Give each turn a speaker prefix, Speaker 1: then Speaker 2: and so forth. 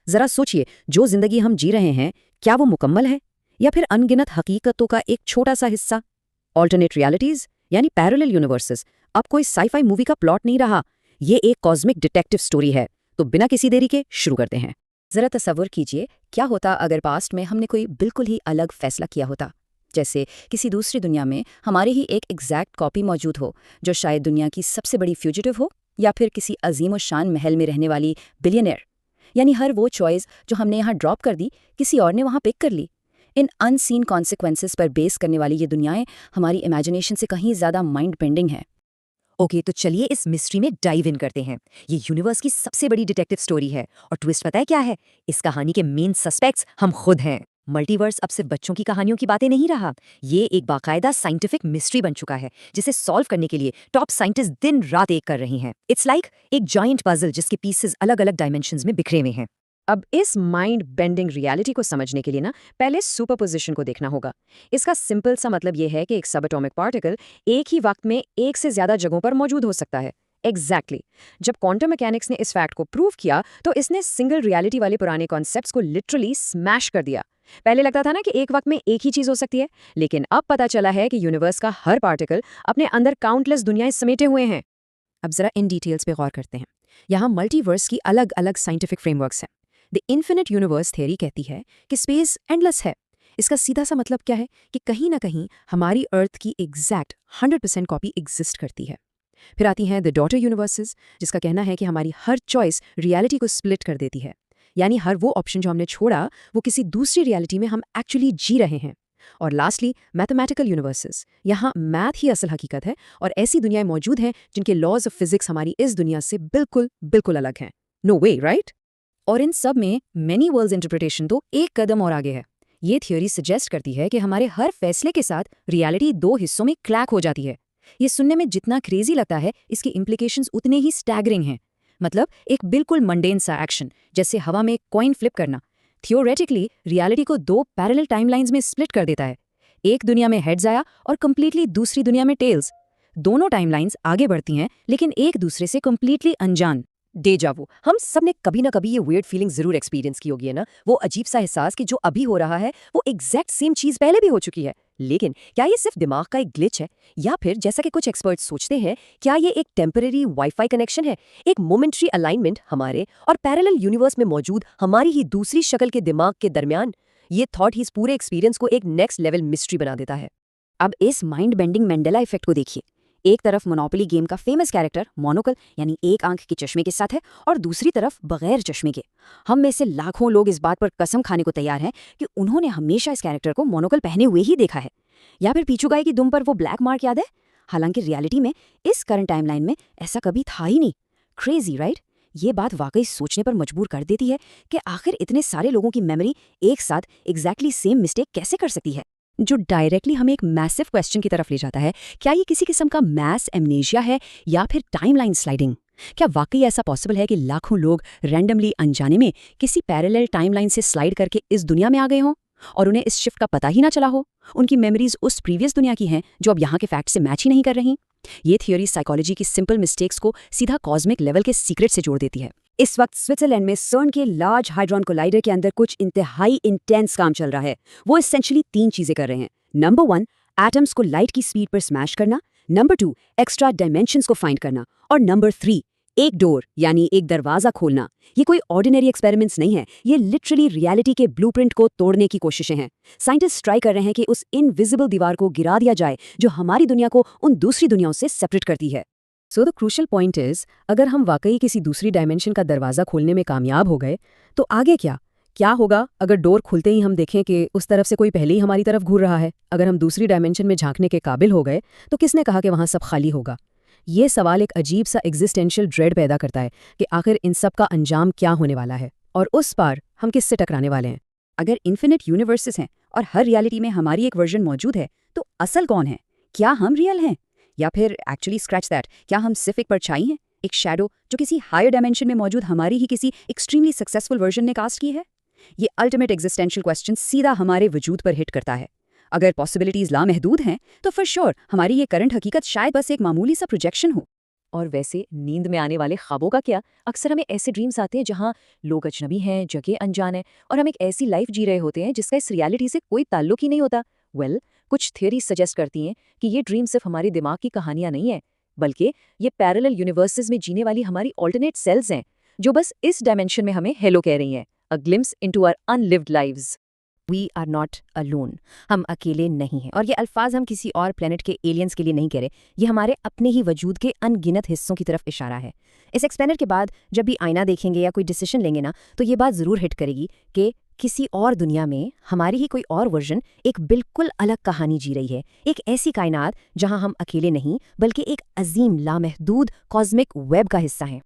Speaker 1: जरा सोचिए, जो जिंदगी हम जी रहे हैं, क्या वो मुकम्मल है या फिर अनगिनत हकीकतों का एक छोटा सा हिस्सा? ऑल्टरनेट रियलिटीज यानी पैरेलल यूनिवर्सेस अब कोई साईफाई मूवी का प्लॉट नहीं रहा। ये एक कॉस्मिक डिटेक्टिव स्टोरी है। तो बिना किसी देरी के शुरू करते हैं। जरा तसव्वुर कीजिए, क्या होता अगर पास्ट में हमने कोई बिल्कुल ही अलग फैसला किया होता। जैसे किसी दूसरी दुनिया में हमारी ही एक एग्जैक्ट कॉपी मौजूद हो, जो शायद दुनिया की सबसे बड़ी फ्यूजिटिव हो, या फिर किसी अजीम शान महल में रहने वाली बिलियनियर। यानी हर वो चॉइस जो हमने यहाँ ड्रॉप कर दी, किसी और ने वहाँ पिक कर ली। इन अनसीन कॉन्सिक्वेंसेस पर बेस करने वाली ये दुनियाएं हमारी इमेजिनेशन से कहीं ज़्यादा माइंड बेंडिंग है।
Speaker 2: ओके, तो चलिए इस मिस्ट्री में डाइव इन करते हैं। ये यूनिवर्स की सबसे बड़ी डिटेक्टिव स्टोरी है और ट्विस्ट पता है क्या है? इस कहानी के मेन सस्पेक्ट्स हम खुद हैं। मल्टीवर्स अब सिर्फ बच्चों की कहानियों की बातें नहीं रहा। ये एक बाकायदा साइंटिफिक मिस्ट्री बन चुका है, जिसे सॉल्व करने के लिए टॉप साइंटिस्ट दिन रात एक कर रहे हैं। इट्स लाइक एक जॉइंट पजल जिसके पीसेस अलग अलग डायमेंशंस में बिखरे हुए हैं।
Speaker 1: अब इस माइंड बेंडिंग रियलिटी को समझने के लिए ना पहले सुपरपोजिशन को देखना होगा। इसका सिंपल सा मतलब ये है कि एक सब एटॉमिक पार्टिकल एक ही वक्त में एक से ज्यादा जगहों पर मौजूद हो सकता है। एग्जैक्टली जब क्वांटम मैकेनिक्स ने इस फैक्ट को प्रूव किया, तो इसने सिंगल रियलिटी वाले पुराने कॉन्सेप्ट्स को लिटरली स्मैश कर दिया। पहले लगता था ना कि एक वक्त में एक ही चीज हो सकती है, लेकिन अब पता चला है कि यूनिवर्स का हर पार्टिकल अपने अंदर काउंटलेस दुनियाएं समेटे हुए हैं। अब जरा इन डिटेल्स पे गौर करते हैं। यहाँ मल्टीवर्स की अलग अलग साइंटिफिक फ्रेमवर्क्स हैं। द इन्फिनिट यूनिवर्स थ्योरी कहती है कि स्पेस एंडलेस है। इसका सीधा सा मतलब क्या है कि कहीं ना कहीं हमारी अर्थ की एग्जैक्ट 100% कॉपी एग्जिस्ट करती है। फिर आती हैं द डॉटर यूनिवर्सेस, जिसका कहना है कि हमारी हर चॉइस रियलिटी को स्प्लिट कर देती है। यानी हर वो ऑप्शन जो हमने छोड़ा, वो किसी दूसरी रियलिटी में हम एक्चुअली जी रहे हैं। और लास्टली मैथमेटिकल यूनिवर्सेस, यहाँ मैथ ही असल हकीकत है और ऐसी दुनियाएं मौजूद हैं जिनके लॉज ऑफ फिजिक्स हमारी इस दुनिया से बिल्कुल बिल्कुल अलग हैं। नो वे, राइट? और इन सब में मेनी वर्ल्ड्स इंटरप्रिटेशन तो एक कदम और आगे है। ये थ्योरी सजेस्ट करती है कि हमारे हर फैसले के साथ रियलिटी दो हिस्सों में क्रैक हो जाती है। ये सुनने में जितना क्रेजी लगता है, इसके इम्प्लीकेशंस उतने ही स्टैगरिंग हैं। मतलब एक बिल्कुल मंडेन सा एक्शन, जैसे हवा में कॉइन फ्लिप करना, थियोरेटिकली रियलिटी को दो पैरेलल टाइमलाइंस में स्प्लिट कर देता है। एक दुनिया में हेड्स आया और कंप्लीटली दूसरी दुनिया में टेल्स। दोनों टाइमलाइंस आगे बढ़ती हैं, लेकिन एक दूसरे से कंप्लीटली अनजान।
Speaker 2: डेजावू, हम सब ने कभी ना कभी ये वियर्ड फीलिंग जरूर एक्सपीरियंस की होगी, है ना? वो अजीब सा एहसास कि जो अभी हो रहा है वो एग्जैक्ट सेम चीज पहले भी हो चुकी है। लेकिन क्या ये सिर्फ दिमाग का एक ग्लिच है, या फिर जैसा कि कुछ एक्सपर्ट्स सोचते हैं, क्या ये एक टेम्पररी वाईफाई कनेक्शन है, एक मोमेंट्री अलाइनमेंट हमारे और पैरेलल यूनिवर्स में मौजूद हमारी ही दूसरी शक्ल के दिमाग के दरमियान? ये थॉट ही इस पूरे एक्सपीरियंस को एक नेक्स्ट लेवल मिस्ट्री बना देता है।
Speaker 1: अब इस माइंड बेंडिंग मंडेला इफेक्ट को देखिए। एक तरफ मोनोपोली गेम का फेमस कैरेक्टर मोनोकल यानी एक आंख के चश्मे के साथ है, और दूसरी तरफ बगैर चश्मे के। हम में से लाखों लोग इस बात पर कसम खाने को तैयार हैं कि उन्होंने हमेशा इस कैरेक्टर को मोनोकल पहने हुए ही देखा है। या फिर पीछू गाय की दुम पर वो ब्लैक मार्क याद है? हालांकि रियलिटी में इस करंट टाइमलाइन में ऐसा कभी था ही नहीं। Crazy, right? ये बात वाकई सोचने पर मजबूर कर देती है कि आखिर इतने सारे लोगों की मेमोरी एक साथ एग्जैक्टली सेम मिस्टेक कैसे कर सकती है, जो डायरेक्टली हमें एक मैसिव क्वेश्चन की तरफ ले जाता है। क्या ये किसी किस्म का मैस एमनेशिया है या फिर टाइमलाइन स्लाइडिंग? क्या वाकई ऐसा पॉसिबल है कि लाखों लोग रैंडमली अनजाने में किसी पैरेलल टाइमलाइन से स्लाइड करके इस दुनिया में आ गए हों और उन्हें इस शिफ्ट का पता ही ना चला हो? उनकी मेमोरीज उस प्रीवियस दुनिया की हैं जो अब यहाँ के फैक्ट से मैच ही नहीं कर रही। ये थियोरी साइकोलॉजी की सिंपल मिस्टेक्स को सीधा कॉस्मिक लेवल के सीक्रेट से जोड़ देती है। इस वक्त स्विट्जरलैंड में सर्न के लार्ज हाइड्रॉन कोलाइडर के अंदर कुछ इंतहाई इंटेंस काम चल रहा है। वो एसेंशियली 3 चीजें कर रहे हैं। नंबर 1, एटम्स को लाइट की स्पीड पर स्मैश करना। नंबर 2, एक्स्ट्रा डायमेंशंस को फाइंड करना। और नंबर 3, एक डोर यानी एक दरवाजा खोलना। ये कोई ऑर्डिनरी एक्सपेरिमेंट्स नहीं है, ये लिटरली रियलिटी के ब्लूप्रिंट को तोड़ने की कोशिशें हैं। साइंटिस्ट ट्राई कर रहे हैं कि उस इनविजिबल दीवार को गिरा दिया जाए जो हमारी दुनिया को उन दूसरी दुनियाओं से सेपरेट करती है। So the crucial point is, अगर हम वाकई किसी दूसरी डायमेंशन का दरवाजा खोलने में कामयाब हो गए, तो आगे क्या? क्या होगा अगर डोर खुलते ही हम देखें कि उस तरफ से कोई पहले ही हमारी तरफ घूर रहा है? अगर हम दूसरी डायमेंशन में झांकने के काबिल हो गए, तो किसने कहा कि वहां सब खाली होगा? ये सवाल एक अजीब सा एग्जिस्टेंशियल ड्रेड पैदा करता है कि आखिर इन सब का अंजाम क्या होने वाला है, और उस पार हम किससे टकराने वाले हैं। अगर इन्फिनिट यूनिवर्सेस हैं और हर रियलिटी में हमारी एक वर्जन मौजूद है, तो असल कौन है? क्या हम रियल हैं, या फिर एक्चुअली स्क्रैच दैट, क्या हम सिर्फ एक परछाई हैं, एक शैडो जो किसी हायर डायमेंशन में मौजूद हमारी ही किसी एक्सट्रीमली सक्सेसफुल वर्जन ने कास्ट की है? ये अल्टीमेट एग्जिस्टेंशियल क्वेश्चन सीधा हमारे वजूद पर हिट करता है। अगर पॉसिबिलिटीज लामहदूद हैं, तो फॉर श्योर हमारी ये करंट हकीकत शायद बस एक मामूली सा प्रोजेक्शन हो।
Speaker 2: और वैसे नींद में आने वाले ख्वाबों का क्या? अक्सर हमें ऐसे ड्रीम्स आते हैं जहाँ लोग अजनबी हैं, जगह अनजान है और हम एक ऐसी लाइफ जी रहे होते हैं जिसका इस रियलिटी से कोई ताल्लुक ही नहीं होता। कुछ थ्योरी सजेस्ट करती हैं कि ये ड्रीम सिर्फ हमारे दिमाग की कहानियां नहीं है, बल्कि ये पैरेलल यूनिवर्सेस में जीने वाली हमारी ऑल्टरनेट सेल्स हैं, जो बस इस डायमेंशन में हमें हेलो कह रही हैं। A glimpse into our unlived lives.
Speaker 1: We are not alone. हम अकेले नहीं हैं। और ये अल्फाज हम किसी और प्लेनेट के एलियंस के लिए नहीं कह रहे, ये हमारे अपने ही वजूद के अनगिनत हिस्सों की तरफ इशारा है। इस एक्सप्लेनर के बाद जब भी आईना देखेंगे या कोई डिसीजन लेंगे ना, तो ये बात ज़रूर हिट करेगी कि किसी और दुनिया में हमारी ही कोई और वर्जन एक बिल्कुल अलग कहानी जी रही है। एक ऐसी कायनात जहां हम अकेले नहीं, बल्कि एक अजीम लामहदूद कॉस्मिक वेब का हिस्सा हैं।